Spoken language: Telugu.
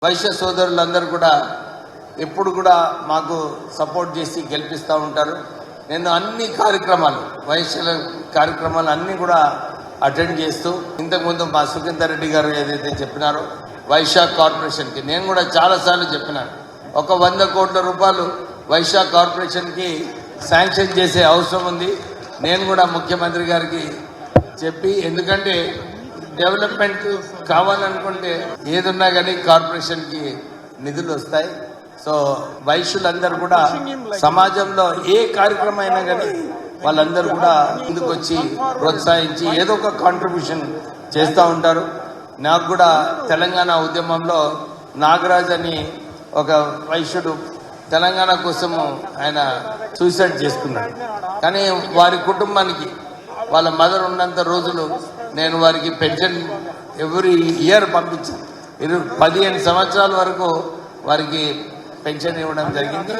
వైశ్య సోదరులందరూ కూడా ఎప్పుడు కూడా మాకు సపోర్ట్ చేసి గెలిపిస్తూ ఉంటారు. నేను అన్ని కార్యక్రమాలు వైశ్యుల కార్యక్రమాలు అన్నీ కూడా అటెండ్ చేస్తూ ఇంతకుముందు మా సుఖేందర్ రెడ్డి గారు ఏదైతే చెప్పినారో వైశ్య కార్పొరేషన్కి నేను కూడా చాలాసార్లు చెప్పినాను. ఒక 100 కోట్ల రూపాయలు వైశ్య కార్పొరేషన్కి శాంక్షన్ చేసే అవసరం ఉంది. నేను కూడా ముఖ్యమంత్రి గారికి చెప్పి, ఎందుకంటే డెవలప్మెంట్ కావాలనుకుంటే ఏదున్నా కానీ కార్పొరేషన్కి నిధులు వస్తాయి. సో వైశ్యులందరూ కూడా సమాజంలో ఏ కార్యక్రమం అయినా కానీ వాళ్ళందరూ కూడా ముందుకు వచ్చి ప్రోత్సహించి ఏదో ఒక కాంట్రిబ్యూషన్ చేస్తూ ఉంటారు. నాకు కూడా తెలంగాణ ఉద్యమంలో నాగరాజ్ అని ఒక వైశ్యుడు తెలంగాణ కోసము ఆయన సూసైడ్ చేసుకున్నాడు. కానీ వారి కుటుంబానికి వాళ్ళ మదర్ ఉన్నంత రోజులు నేను వారికి పెన్షన్ ఎవ్రీ ఇయర్ పంపించాను. 15 సంవత్సరాల వరకు వారికి పెన్షన్ ఇవ్వడం జరిగింది.